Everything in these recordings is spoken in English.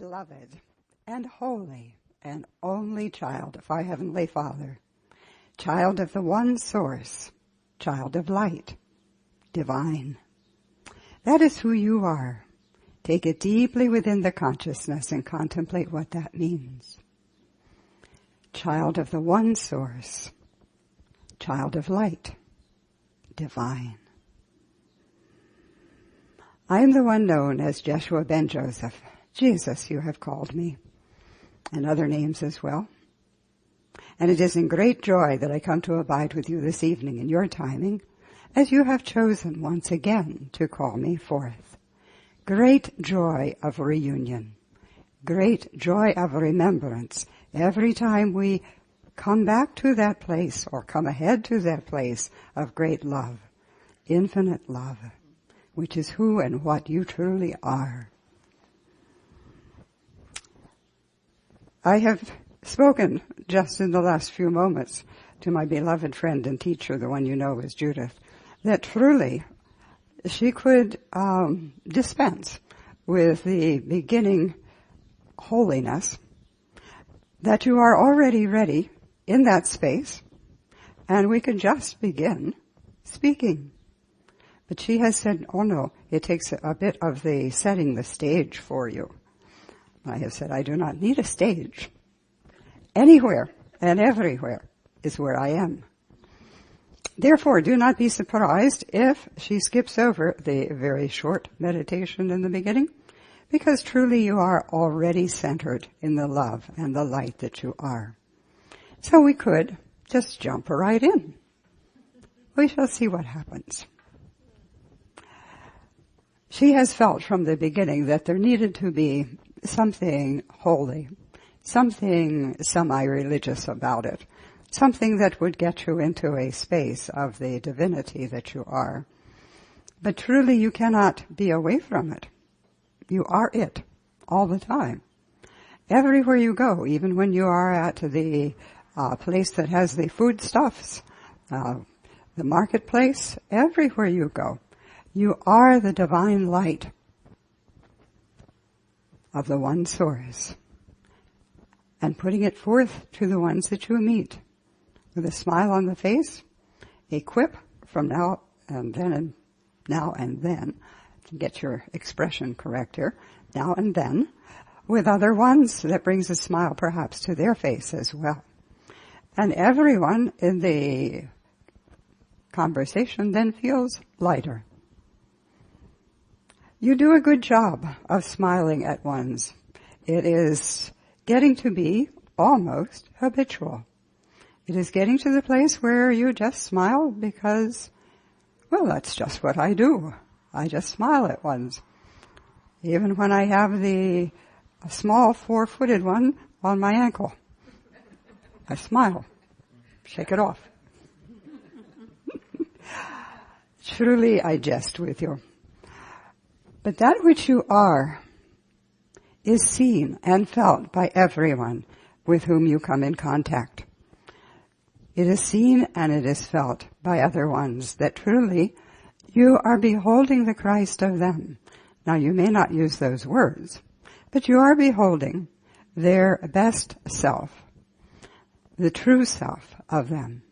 Beloved and holy and only child of our Heavenly Father, child of the one source, child of light, divine. That is who you are. Take it deeply within the consciousness and contemplate what that means. Child of the one source, child of light, divine. I am the one known as Jeshua ben Joseph. Jesus, you have called me, and other names as well. And it is in great joy that I come to abide with you this evening in your timing, as you have chosen once again to call me forth. Great joy of reunion, great joy of remembrance every time we come back to that place or come ahead to that place of great love, infinite love, which is who and what you truly are. I have spoken just in the last few moments to my beloved friend and teacher, the one you know as Judith, that truly she could dispense with the beginning holiness, that you are already ready in that space, and we could just begin speaking. But she has said, oh no, it takes a bit of the setting the stage for you. I have said, I do not need a stage. Anywhere and everywhere is where I am. Therefore, do not be surprised if she skips over the very short meditation in the beginning, because truly you are already centered in the love and the light that you are. So we could just jump right in. We shall see what happens. She has felt from the beginning that there needed to be something holy, something semi-religious about it, something that would get you into a space of the divinity that you are. But truly you cannot be away from it. You are it all the time. Everywhere you go, even when you are at the place that has the foodstuffs, the marketplace, everywhere you go, you are the divine light of the one source, and putting it forth to the ones that you meet with a smile on the face, a quip from now and then, to get your expression correct here, now and then, with other ones that brings a smile perhaps to their face as well. And everyone in the conversation then feels lighter. You do a good job of smiling at ones. It is getting to be almost habitual. It is getting to the place where you just smile because, well, that's just what I do. I just smile at ones. Even when I have the small 4-footed one on my ankle, I smile. Shake it off. Truly, I jest with you. But that which you are is seen and felt by everyone with whom you come in contact. It is seen and it is felt by other ones that truly you are beholding the Christ of them. Now you may not use those words, but you are beholding their best self, the true self of them.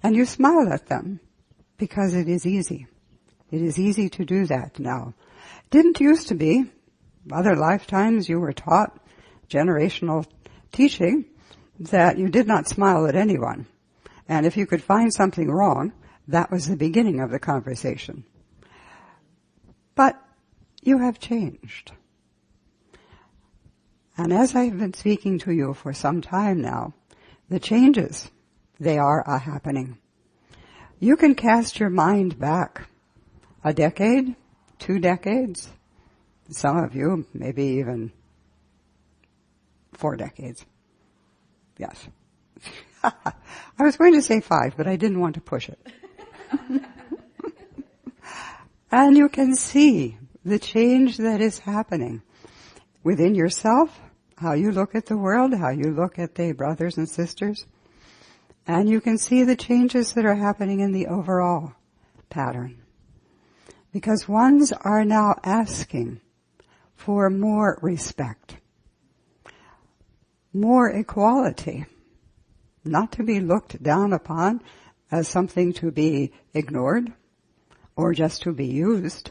And you smile at them because it is easy. It is easy to do that now. Didn't used to be. Other lifetimes you were taught generational teaching that you did not smile at anyone. And if you could find something wrong, that was the beginning of the conversation. But you have changed. And as I have been speaking to you for some time now, the changes, they are happening. You can cast your mind back a decade, 2 decades, some of you maybe even 4 decades. Yes. I was going to say 5, but I didn't want to push it. And you can see the change that is happening within yourself, how you look at the world, how you look at the brothers and sisters, and you can see the changes that are happening in the overall pattern. Because ones are now asking for more respect, more equality, not to be looked down upon as something to be ignored or just to be used,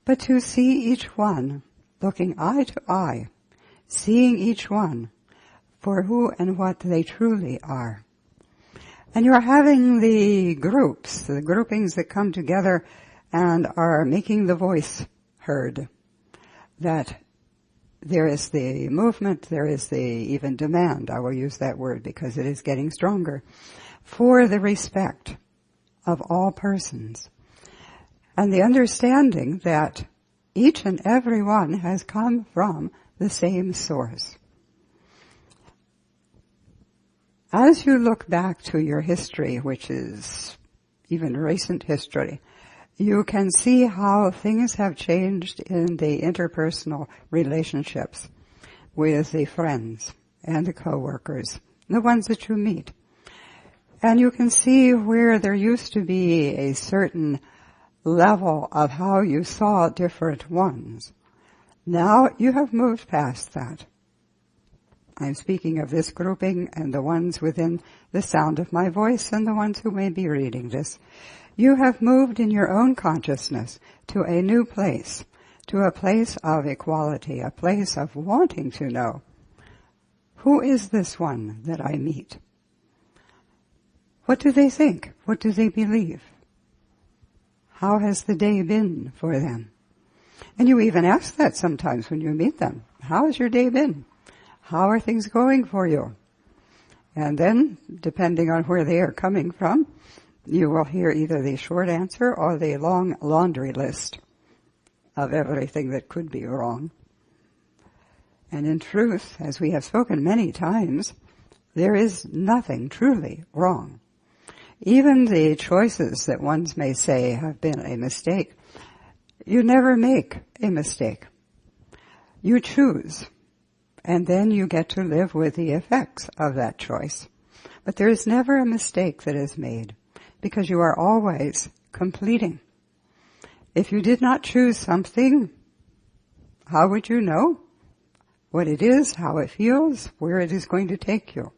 but to see each one looking eye to eye, seeing each one for who and what they truly are. And you're having the groups, the groupings that come together and are making the voice heard. That there is the movement, there is the even demand, I will use that word because it is getting stronger, for the respect of all persons. And the understanding that each and every one has come from the same source. As you look back to your history, which is even recent history, you can see how things have changed in the interpersonal relationships with the friends and the co-workers, the ones that you meet. And you can see where there used to be a certain level of how you saw different ones. Now you have moved past that. I'm speaking of this grouping and the ones within the sound of my voice and the ones who may be reading this. You have moved in your own consciousness to a new place, to a place of equality, a place of wanting to know, who is this one that I meet? What do they think? What do they believe? How has the day been for them? And you even ask that sometimes when you meet them. How has your day been? How are things going for you? And then, depending on where they are coming from, you will hear either the short answer or the long laundry list of everything that could be wrong. And in truth, as we have spoken many times, there is nothing truly wrong. Even the choices that ones may say have been a mistake, you never make a mistake. You choose, and then you get to live with the effects of that choice. But there is never a mistake that is made, because you are always completing. If you did not choose something, how would you know what it is, how it feels, where it is going to take you?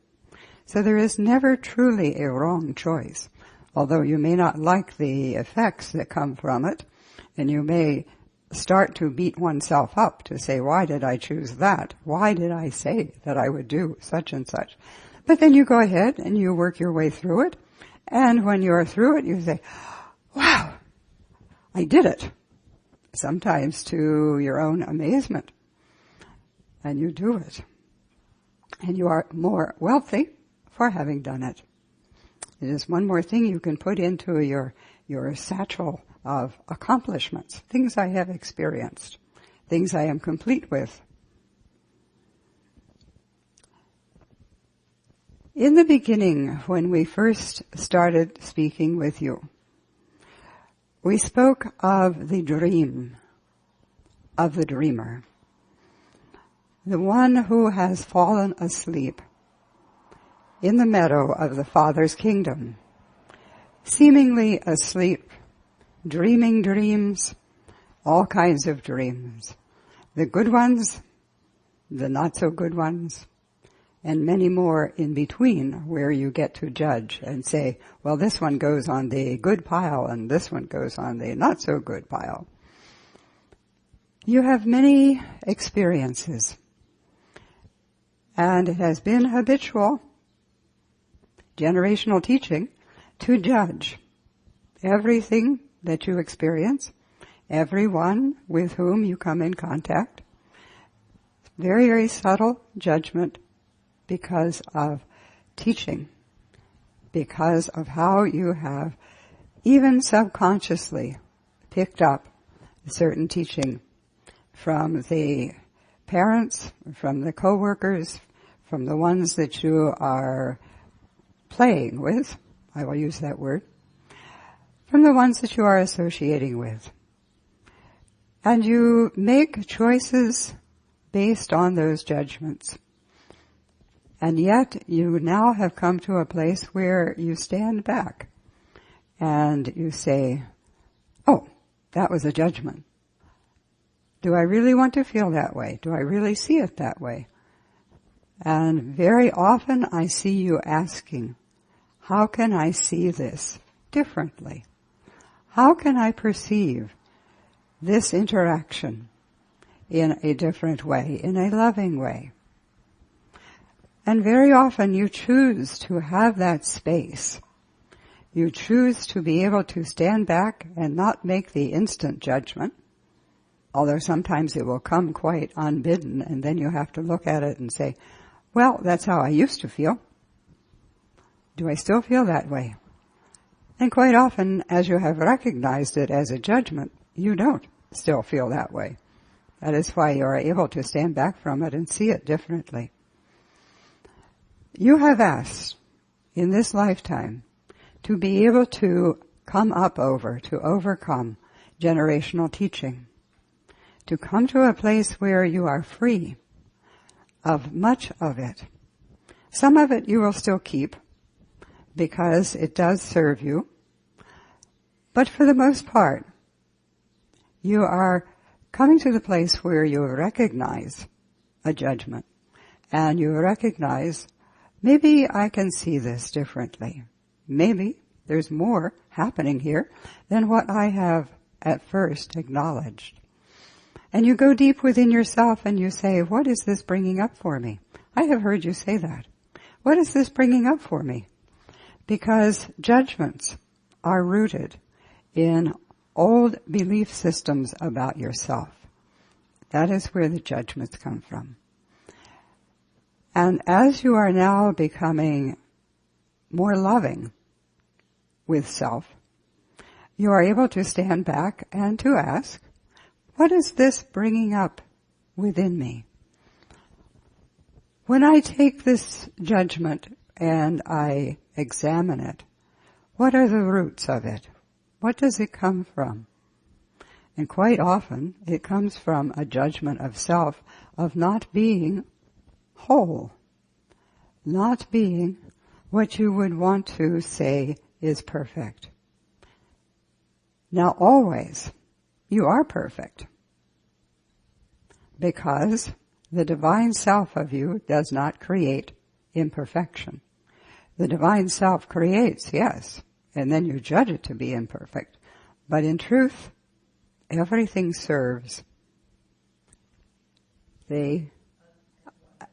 So there is never truly a wrong choice, although you may not like the effects that come from it, and you may start to beat oneself up to say, why did I choose that? Why did I say that I would do such and such? But then you go ahead and you work your way through it, and when you're through it, you say, wow, I did it. Sometimes to your own amazement. And you do it. And you are more wealthy for having done it. It is one more thing you can put into your satchel of accomplishments, things I have experienced, things I am complete with. In the beginning, when we first started speaking with you, we spoke of the dream, of the dreamer, the one who has fallen asleep in the meadow of the Father's kingdom, seemingly asleep, dreaming dreams, all kinds of dreams, the good ones, the not so good ones, and many more in between where you get to judge and say, well, this one goes on the good pile and this one goes on the not so good pile. You have many experiences, and it has been habitual, generational teaching, to judge everything that you experience, everyone with whom you come in contact. Very, very subtle judgment because of teaching, because of how you have even subconsciously picked up a certain teaching from the parents, from the co-workers, from the ones that you are playing with, I will use that word, from the ones that you are associating with. And you make choices based on those judgments. And yet you now have come to a place where you stand back and you say, oh, that was a judgment. Do I really want to feel that way? Do I really see it that way? And very often I see you asking, how can I see this differently? How can I perceive this interaction in a different way, in a loving way? And very often you choose to have that space. You choose to be able to stand back and not make the instant judgment, although sometimes it will come quite unbidden, and then you have to look at it and say, well, that's how I used to feel. Do I still feel that way? And quite often, as you have recognized it as a judgment, you don't still feel that way. That is why you are able to stand back from it and see it differently. You have asked in this lifetime to be able to to overcome generational teaching, to come to a place where you are free of much of it. Some of it you will still keep because it does serve you, but for the most part, you are coming to the place where you recognize a judgment and you recognize, maybe I can see this differently. Maybe there's more happening here than what I have at first acknowledged. And you go deep within yourself and you say, what is this bringing up for me? I have heard you say that. What is this bringing up for me? Because judgments are rooted in old belief systems about yourself. That is where the judgments come from. And as you are now becoming more loving with self, you are able to stand back and to ask, what is this bringing up within me? When I take this judgment and I examine it, what are the roots of it? What does it come from? And quite often it comes from a judgment of self of not being whole, not being what you would want to say is perfect. Now always, you are perfect, because the divine self of you does not create imperfection. The divine self creates, yes, and then you judge it to be imperfect. But in truth, everything serves the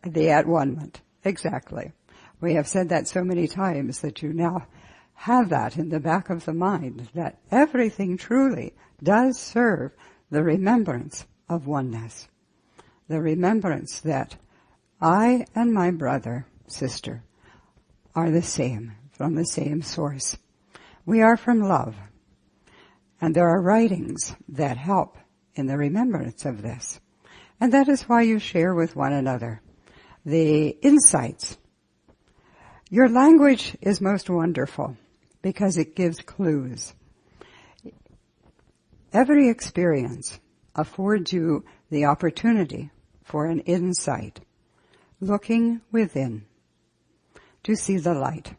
at-one-ment. Exactly. We have said that so many times that you now have that in the back of the mind, that everything truly does serve the remembrance of oneness. The remembrance that I and my brother, sister, are the same, from the same source. We are from love. And there are writings that help in the remembrance of this. And that is why you share with one another the insights. Your language is most wonderful because it gives clues. Every experience affords you the opportunity for an insight, looking within to see the light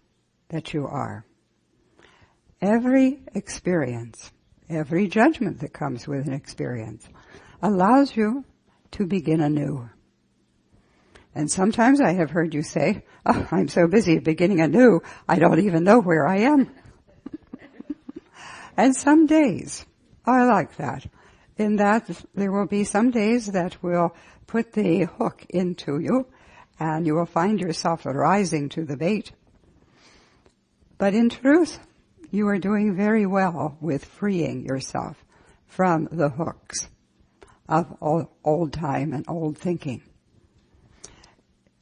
that you are. Every experience, every judgment that comes with an experience allows you to begin anew. And sometimes I have heard you say, oh, I'm so busy beginning anew, I don't even know where I am. And some days are like that, in that there will be some days that will put the hook into you, and you will find yourself rising to the bait. But in truth, you are doing very well with freeing yourself from the hooks of old time and old thinking.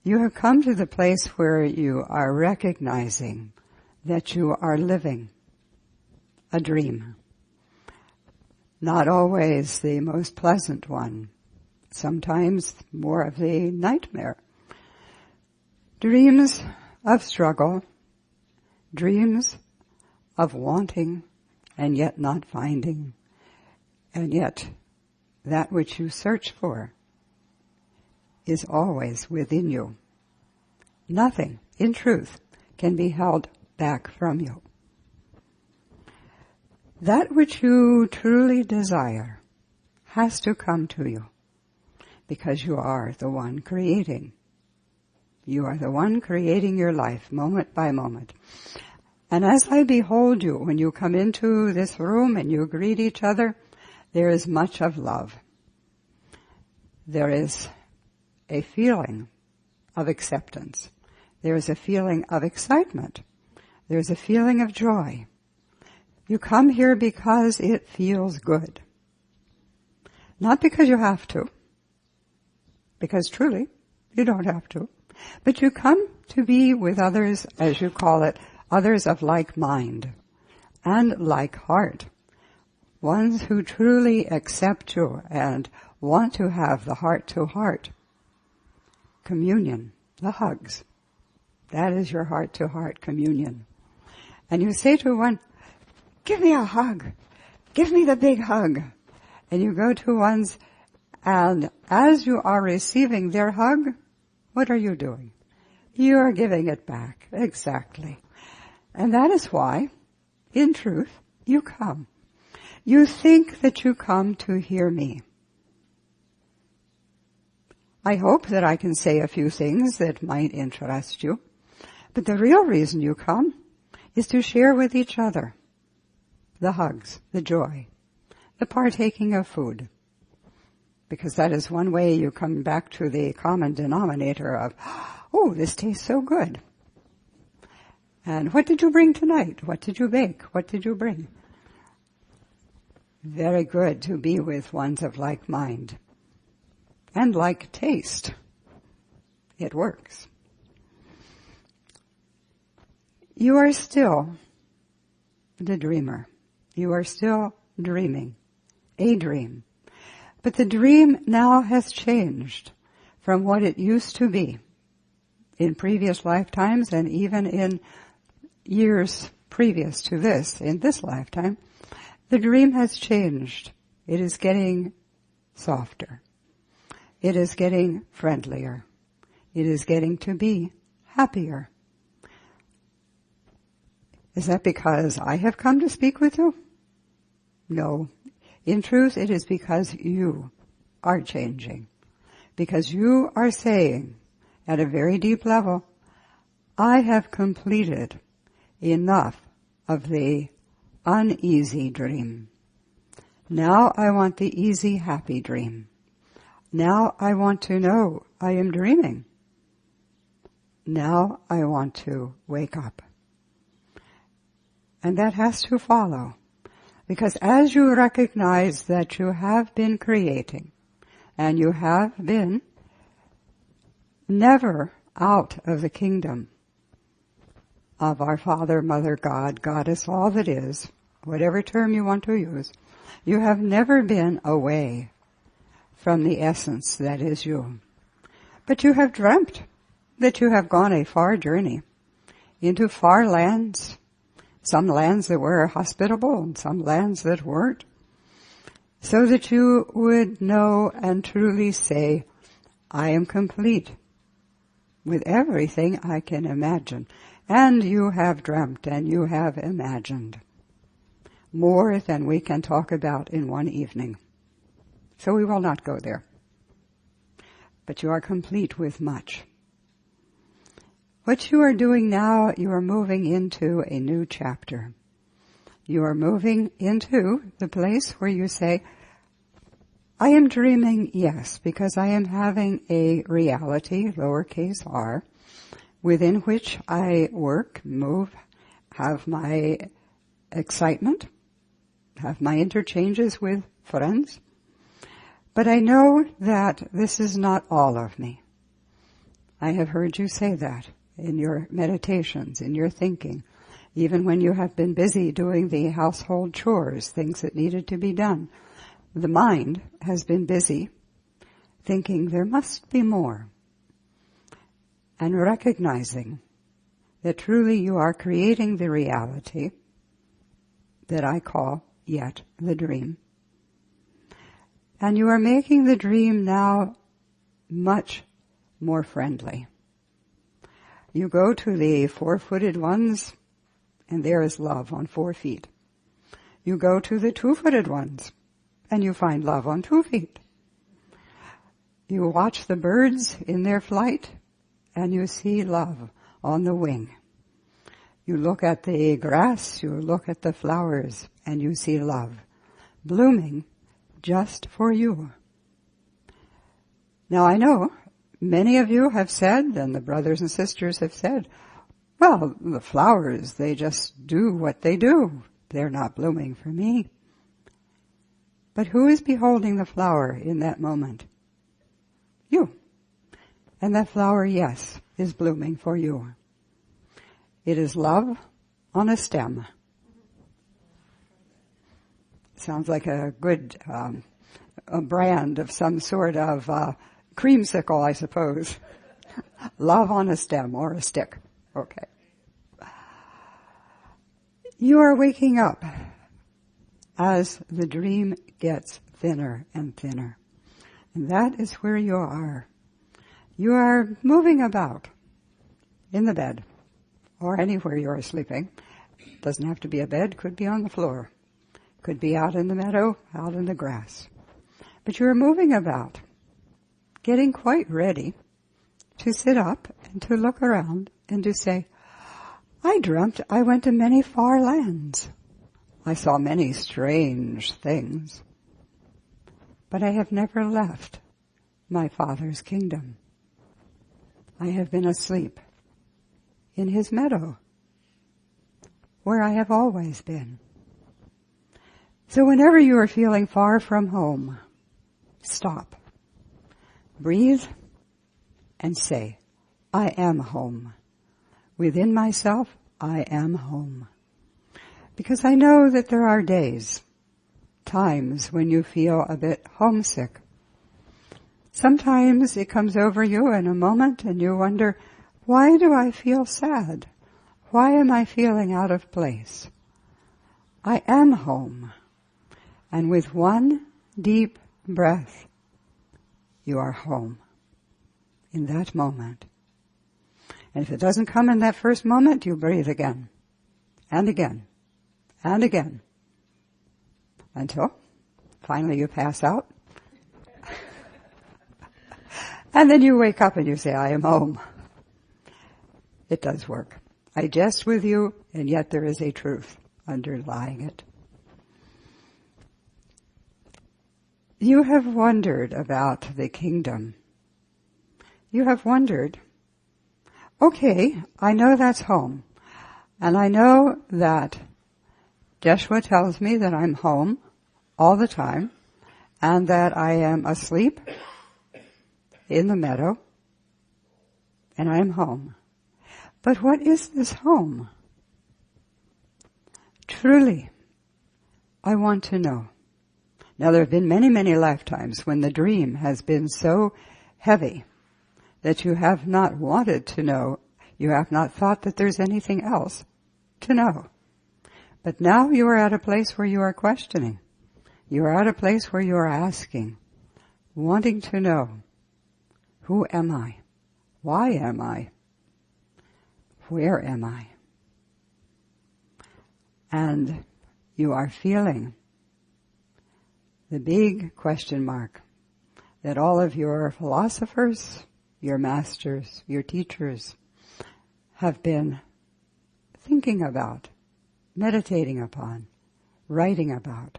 You have come to the place where you are recognizing that you are living a dream. Not always the most pleasant one. Sometimes more of the nightmare. Dreams of struggle. Dreams of wanting and yet not finding. And yet that which you search for is always within you. Nothing, in truth, can be held back from you. That which you truly desire has to come to you, because you are the one creating. You are the one creating your life moment by moment. And as I behold you, when you come into this room and you greet each other, there is much of love. There is a feeling of acceptance. There is a feeling of excitement. There is a feeling of joy. You come here because it feels good. Not because you have to, because truly, you don't have to. But you come to be with others, as you call it, others of like mind and like heart. Ones who truly accept you and want to have the heart-to-heart communion, the hugs. That is your heart-to-heart communion. And you say to one, give me a hug. Give me the big hug. And you go to one's, and as you are receiving their hug, what are you doing? You are giving it back. Exactly. And that is why, in truth, you come. You think that you come to hear me. I hope that I can say a few things that might interest you. But the real reason you come is to share with each other the hugs, the joy, the partaking of food. Because that is one way you come back to the common denominator of, oh, this tastes so good. And what did you bring tonight? What did you bake? What did you bring? Very good to be with ones of like mind and like taste. It works. You are still the dreamer. You are still dreaming a dream. But the dream now has changed from what it used to be in previous lifetimes and even in years previous to this, in this lifetime. The dream has changed. It is getting softer. It is getting friendlier. It is getting to be happier. Is that because I have come to speak with you? No. In truth, it is because you are changing. Because you are saying, at a very deep level, I have completed enough of the uneasy dream. Now I want the easy, happy dream. Now I want to know I am dreaming. Now I want to wake up. And that has to follow. Because as you recognize that you have been creating, and you have been never out of the kingdom of our Father, Mother, God, Goddess, all that is, whatever term you want to use, you have never been away from the essence that is you. But you have dreamt that you have gone a far journey into far lands, some lands that were hospitable and some lands that weren't, so that you would know and truly say, I am complete with everything I can imagine. And you have dreamt and you have imagined more than we can talk about in one evening. So we will not go there. But you are complete with much. What you are doing now, you are moving into a new chapter. You are moving into the place where you say, I am dreaming, yes, because I am having a reality, lowercase r, within which I work, move, have my excitement, have my interchanges with friends. But I know that this is not all of me. I have heard you say that in your meditations, in your thinking, even when you have been busy doing the household chores, things that needed to be done. The mind has been busy thinking there must be more, and recognizing that truly you are creating the reality that I call yet the dream. And you are making the dream now much more friendly. You go to the 4-footed ones, and there is love on 4 feet. You go to the 2-footed ones, and you find love on 2 feet. You watch the birds in their flight, and you see love on the wing. You look at the grass, you look at the flowers, and you see love blooming just for you. Now I know many of you have said, and the brothers and sisters have said, well, the flowers, they just do what they do. They're not blooming for me. But who is beholding the flower in that moment? You. And that flower, yes, is blooming for you. It is love on a stem. Sounds like a good a brand of some sort of creamsicle, I suppose. Love on a stem or a stick. Okay. You are waking up as the dream gets thinner and thinner. And that is where you are. You are moving about in the bed or anywhere you are sleeping. Doesn't have to be a bed, could be on the floor. Could be out in the meadow, out in the grass. But you are moving about, getting quite ready to sit up and to look around and to say, I dreamt I went to many far lands. I saw many strange things. But I have never left my Father's kingdom. I have been asleep in His meadow, where I have always been. So whenever you are feeling far from home, stop, breathe, and say, I am home. Within myself, I am home. Because I know that there are days, times when you feel a bit homesick. Sometimes it comes over you in a moment and you wonder, why do I feel sad? Why am I feeling out of place? I am home. And with one deep breath, you are home in that moment. And if it doesn't come in that first moment, you breathe again, and again, and again, until finally you pass out. And then you wake up and you say, I am home. It does work. I jest with you, and yet there is a truth underlying it. You have wondered about the kingdom. You have wondered, okay, I know that's home. And I know that Jeshua tells me that I'm home all the time and that I am asleep in the meadow and I am home. But what is this home? Truly, I want to know. Now there have been many, many lifetimes when the dream has been so heavy that you have not wanted to know, you have not thought that there's anything else to know. But now you are at a place where you are questioning. You are at a place where you are asking, wanting to know, who am I? Why am I? Where am I? And you are feeling the big question mark that all of your philosophers, your masters, your teachers have been thinking about, meditating upon, writing about.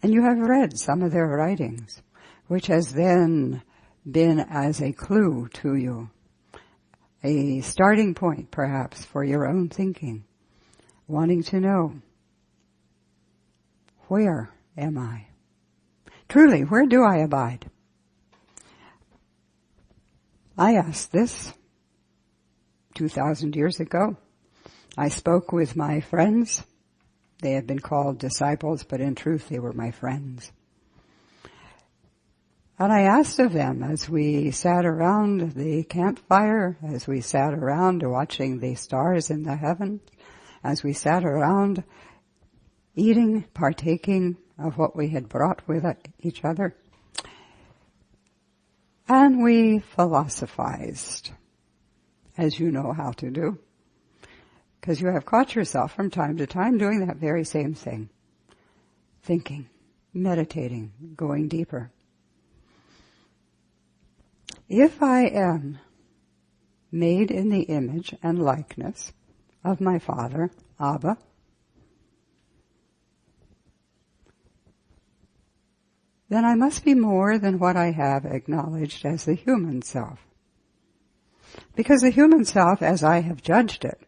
And you have read some of their writings, which has then been as a clue to you, a starting point perhaps for your own thinking, wanting to know, where am I? Truly, where do I abide? I asked this 2,000 years ago. I spoke with my friends. They have been called disciples, but in truth they were my friends. And I asked of them as we sat around the campfire, as we sat around watching the stars in the heaven, as we sat around eating, partaking of what we had brought with each other. And we philosophized, as you know how to do, because you have caught yourself from time to time doing that very same thing. Thinking, meditating, going deeper. If I am made in the image and likeness of my Father, Abba, then I must be more than what I have acknowledged as the human self. Because the human self, as I have judged it,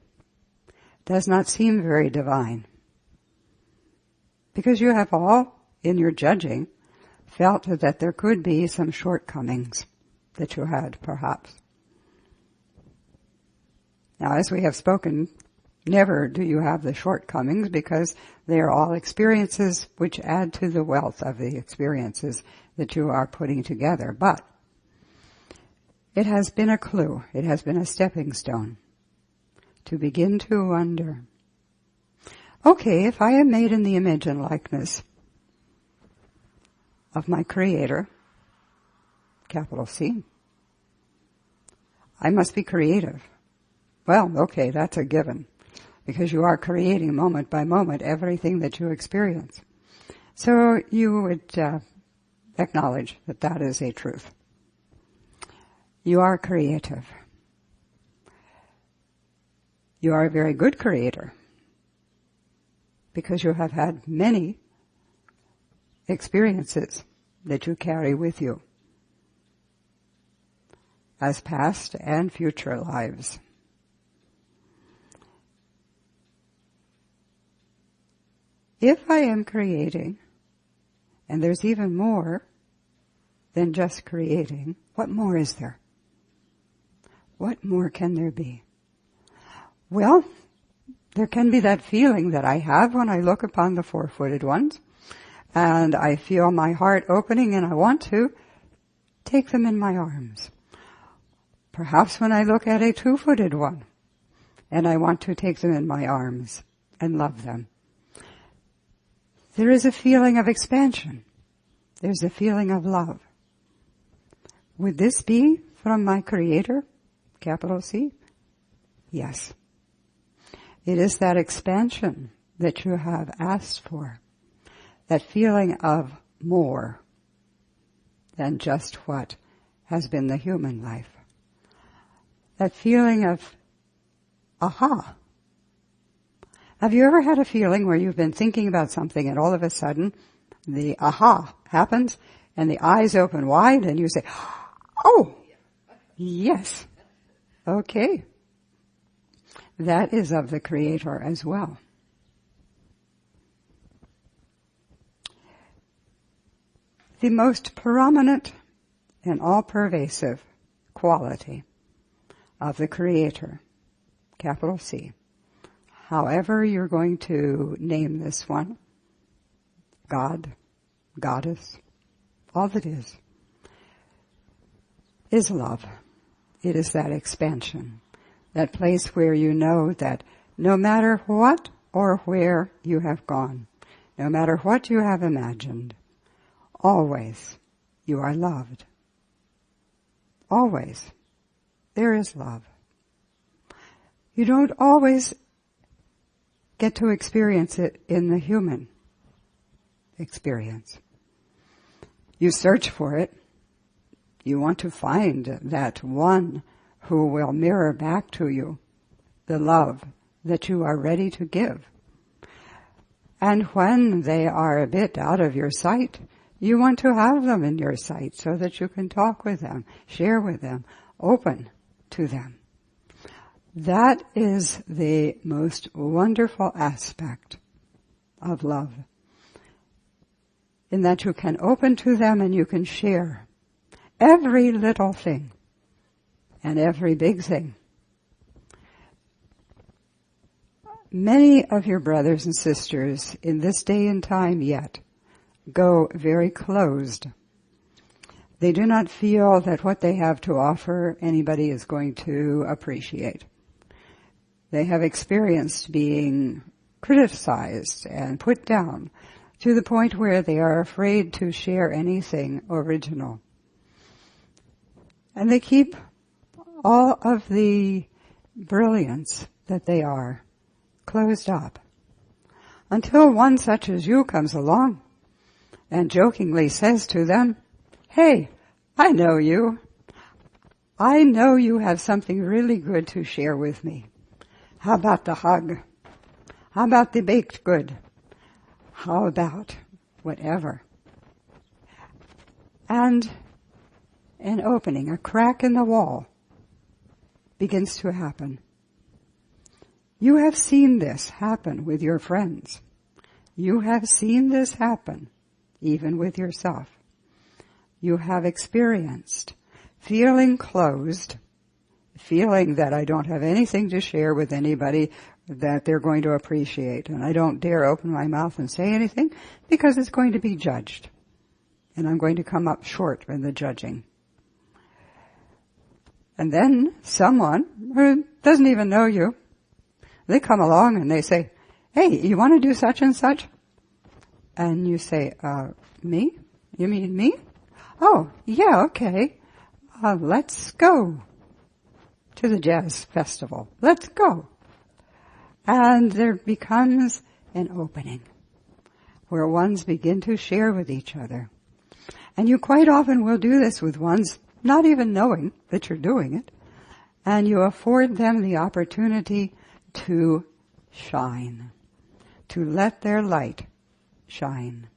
does not seem very divine. Because you have all, in your judging, felt that there could be some shortcomings that you had, perhaps. Now, as we have spoken, never do you have the shortcomings, because they are all experiences which add to the wealth of the experiences that you are putting together. But it has been a clue, it has been a stepping stone to begin to wonder, okay, if I am made in the image and likeness of my Creator, capital C, I must be creative. Well, okay, that's a given, because you are creating moment by moment everything that you experience. So you would acknowledge that that is a truth. You are creative. You are a very good creator, because you have had many experiences that you carry with you as past and future lives. If I am creating, and there's even more than just creating, what more is there? What more can there be? Well, there can be that feeling that I have when I look upon the four-footed ones, and I feel my heart opening and I want to take them in my arms. Perhaps when I look at a two-footed one, and I want to take them in my arms and love them. There is a feeling of expansion. There's a feeling of love. Would this be from my Creator, capital C? Yes. It is that expansion that you have asked for. That feeling of more than just what has been the human life. That feeling of aha. Have you ever had a feeling where you've been thinking about something and all of a sudden the aha happens and the eyes open wide and you say, oh, yes, okay. That is of the Creator as well. The most prominent and all-pervasive quality of the Creator, capital C, however you're going to name this one, God, Goddess, all that is love. It is that expansion, that place where you know that no matter what or where you have gone, no matter what you have imagined, always you are loved. Always there is love. You don't always get to experience it in the human experience. You search for it. You want to find that one who will mirror back to you the love that you are ready to give. And when they are a bit out of your sight, you want to have them in your sight so that you can talk with them, share with them, open to them. That is the most wonderful aspect of love, in that you can open to them and you can share every little thing and every big thing. Many of your brothers and sisters in this day and time yet go very closed. They do not feel that what they have to offer anybody is going to appreciate. They have experienced being criticized and put down to the point where they are afraid to share anything original. And they keep all of the brilliance that they are closed up until one such as you comes along and jokingly says to them, "Hey, I know you. I know you have something really good to share with me. How about the hug? How about the baked good? How about whatever? And an opening, a crack in the wall begins to happen. You have seen this happen with your friends. You have seen this happen even with yourself. You have experienced feeling closed, feeling that I don't have anything to share with anybody that they're going to appreciate, and I don't dare open my mouth and say anything because it's going to be judged, and I'm going to come up short in the judging. And then someone who doesn't even know you, they come along and they say, hey, you want to do such and such? And you say, me? You mean me? Oh, yeah, okay. Let's go to the jazz festival. Let's go. And there becomes an opening where ones begin to share with each other. And you quite often will do this with ones not even knowing that you're doing it. And you afford them the opportunity to shine, to let their light shine.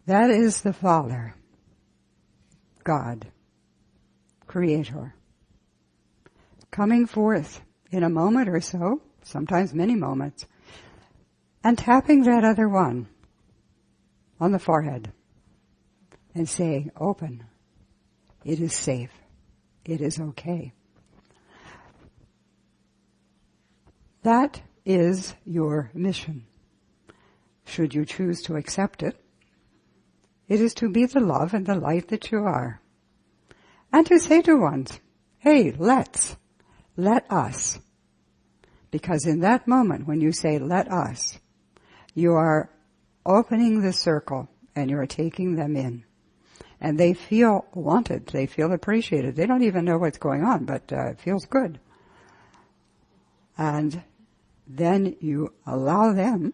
That is the Father, God, Creator, coming forth in a moment or so, sometimes many moments, and tapping that other one on the forehead and saying, open, it is safe, it is okay. That is your mission. Should you choose to accept it, it is to be the love and the light that you are. And to say to ones, hey, let us. Because in that moment when you say, let us, you are opening the circle and you are taking them in. And they feel wanted, they feel appreciated. They don't even know what's going on, but it feels good. And then you allow them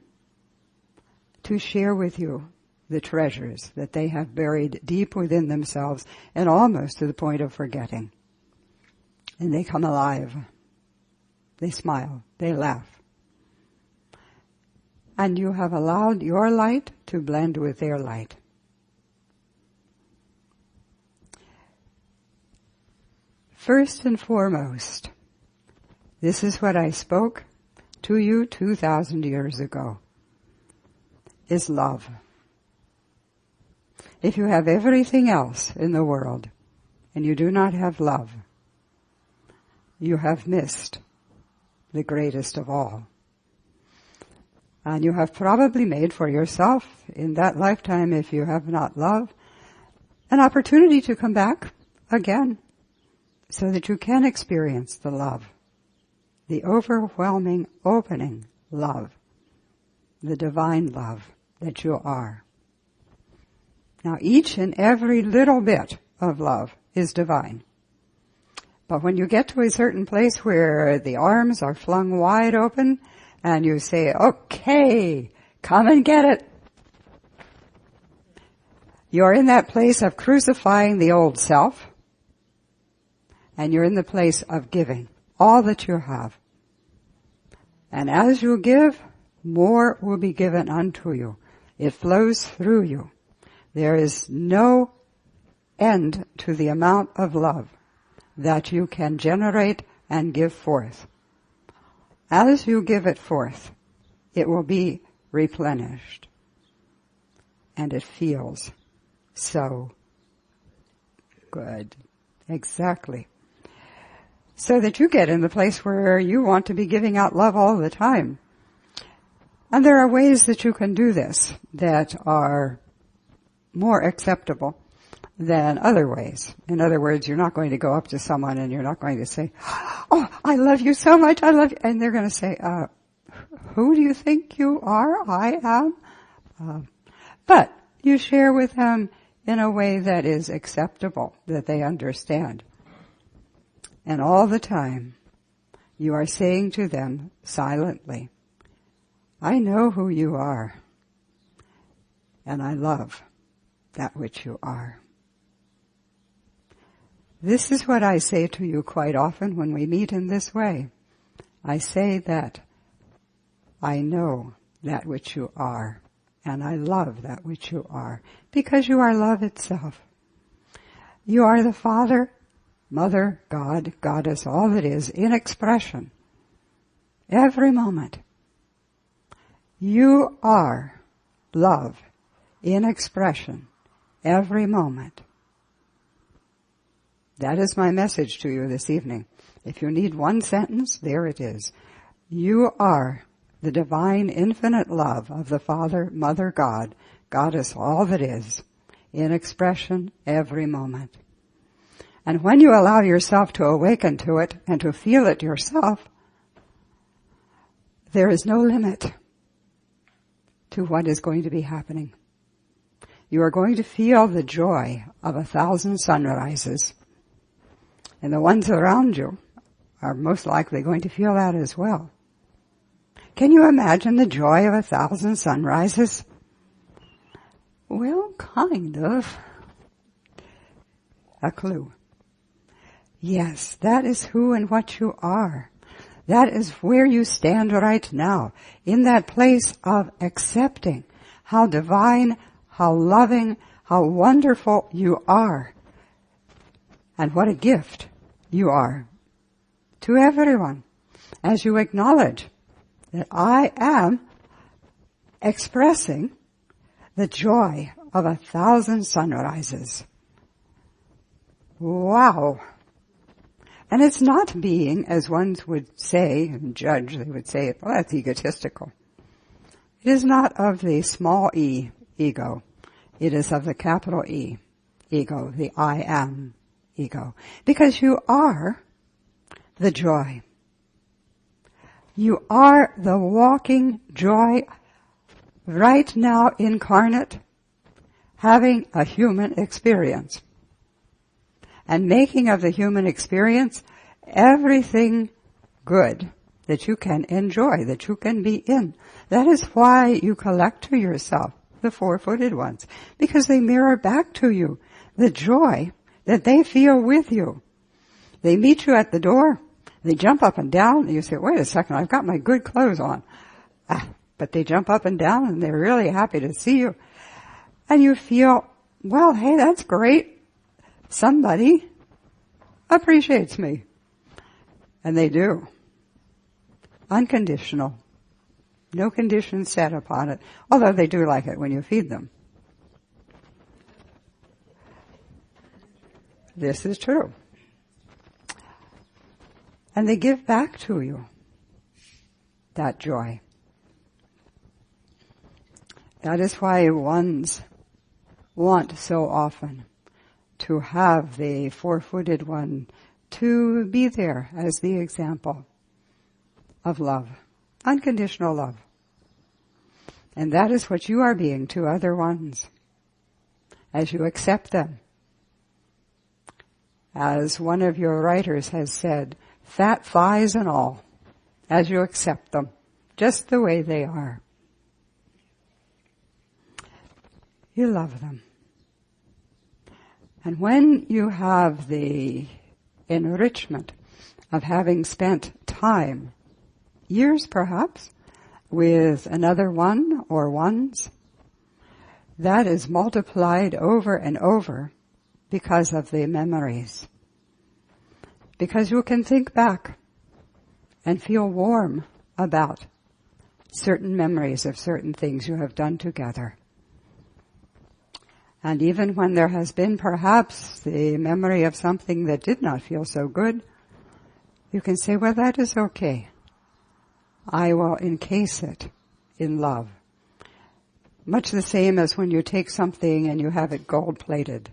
to share with you the treasures that they have buried deep within themselves and almost to the point of forgetting. And they come alive. They smile. They laugh. And you have allowed your light to blend with their light. First and foremost, this is what I spoke to you 2,000 years ago, is love. If you have everything else in the world and you do not have love, you have missed the greatest of all. And you have probably made for yourself in that lifetime, if you have not love, an opportunity to come back again so that you can experience the love, the overwhelming, opening love, the divine love that you are. Now, each and every little bit of love is divine. But when you get to a certain place where the arms are flung wide open and you say, okay, come and get it, you're in that place of crucifying the old self, and you're in the place of giving all that you have. And as you give, more will be given unto you. It flows through you. There is no end to the amount of love that you can generate and give forth. As you give it forth, it will be replenished. And it feels so good. Exactly. So that you get in the place where you want to be giving out love all the time. And there are ways that you can do this that are more acceptable than other ways. In other words, you're not going to go up to someone and you're not going to say, oh, I love you so much, I love you. And they're going to say, who do you think you are? I am. But you share with them in a way that is acceptable, that they understand. And all the time, you are saying to them silently, I know who you are, and I love that which you are. This is what I say to you quite often when we meet in this way. I say that I know that which you are, and I love that which you are, because you are love itself. You are the Father, Mother, God, Goddess, all that is, in expression. Every moment. You are love in expression, every moment. That is my message to you this evening. If you need one sentence, there it is. You are the divine infinite love of the Father, Mother, God, Goddess, all that is, in expression every moment. And when you allow yourself to awaken to it and to feel it yourself, there is no limit to what is going to be happening. You are going to feel the joy of 1,000 sunrises. And the ones around you are most likely going to feel that as well. Can you imagine the joy of 1,000 sunrises? Well, kind of. A clue. Yes, that is who and what you are. That is where you stand right now, in that place of accepting how divine, how loving, how wonderful you are. And what a gift you are to everyone as you acknowledge that I am expressing the joy of 1,000 sunrises. Wow. And it's not being, as ones would say and judge, they would say, well, that's egotistical. It is not of the small e, ego. It is of the capital E, ego, the I am ego. Because you are the joy. You are the walking joy right now incarnate, having a human experience. And making of the human experience everything good that you can enjoy, that you can be in. That is why you collect to yourself the four-footed ones, because they mirror back to you the joy that they feel with you. They meet you at the door, they jump up and down, and you say, wait a second, I've got my good clothes on. But they jump up and down and they're really happy to see you. And you feel, well, hey, that's great. Somebody appreciates me. And they do. Unconditional. No conditions set upon it. Although they do like it when you feed them. This is true. And they give back to you that joy. That is why ones want so often to have the four-footed one to be there as the example of love, unconditional love. And that is what you are being to other ones as you accept them. As one of your writers has said, fat thighs and all, as you accept them, just the way they are. You love them. And when you have the enrichment of having spent time, years perhaps, with another one or ones, that is multiplied over and over because of the memories. Because you can think back and feel warm about certain memories of certain things you have done together. And even when there has been perhaps the memory of something that did not feel so good, you can say, well, that is okay. I will encase it in love. Much the same as when you take something and you have it gold-plated.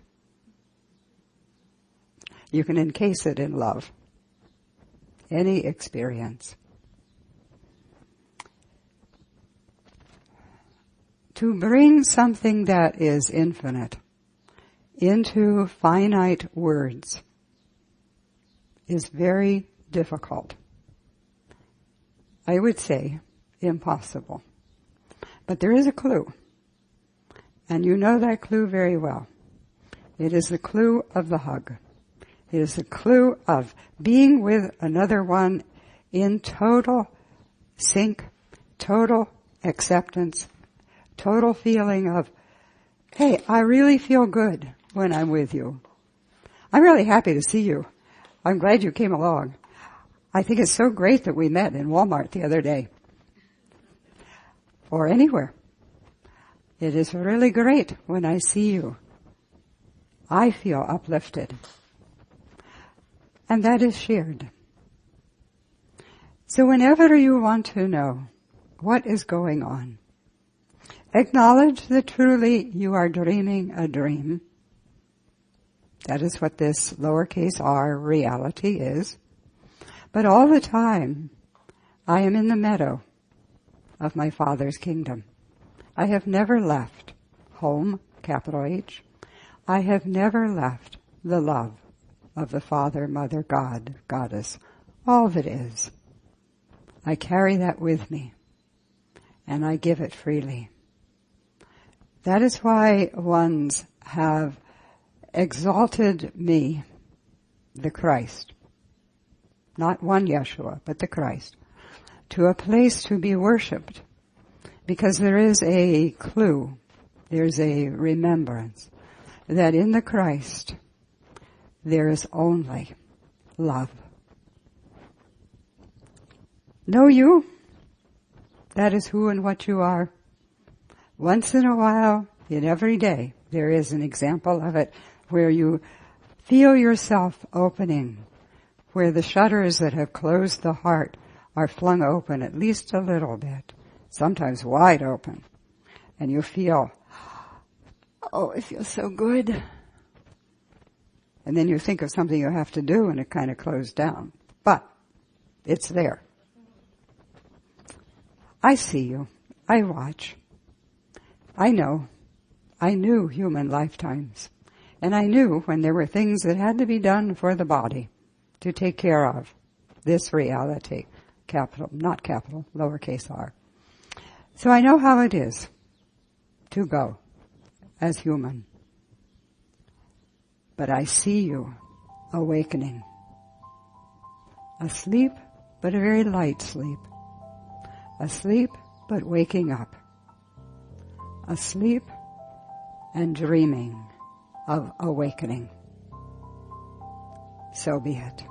You can encase it in love. Any experience. To bring something that is infinite into finite words is very difficult. I would say impossible. But there is a clue. And you know that clue very well. It is the clue of the hug. It is a clue of being with another one in total sync, total acceptance, total feeling of, hey, I really feel good when I'm with you. I'm really happy to see you. I'm glad you came along. I think it's so great that we met in Walmart the other day. Or anywhere. It is really great when I see you. I feel uplifted. And that is shared. So whenever you want to know what is going on, acknowledge that truly you are dreaming a dream. That is what this lowercase r reality is. But all the time, I am in the meadow of my Father's kingdom. I have never left home, capital H. I have never left the love of the Father, Mother, God, Goddess, all that is. I carry that with me, and I give it freely. That is why ones have exalted me, the Christ, not one Yeshua, but the Christ, to a place to be worshipped, because there is a clue, there's a remembrance, that in the Christ there is only love. Know you, that is who and what you are. Once in a while, in every day, there is an example of it where you feel yourself opening, where the shutters that have closed the heart are flung open at least a little bit, sometimes wide open, and you feel, oh, it feels so good. And then you think of something you have to do and it kind of closed down. But it's there. I see you. I watch. I know. I knew human lifetimes. And I knew when there were things that had to be done for the body to take care of this reality. Capital, not capital, lowercase r. So I know how it is to go as human. But I see you awakening. Asleep, but a very light sleep. Asleep, but waking up. Asleep and dreaming of awakening. So be it.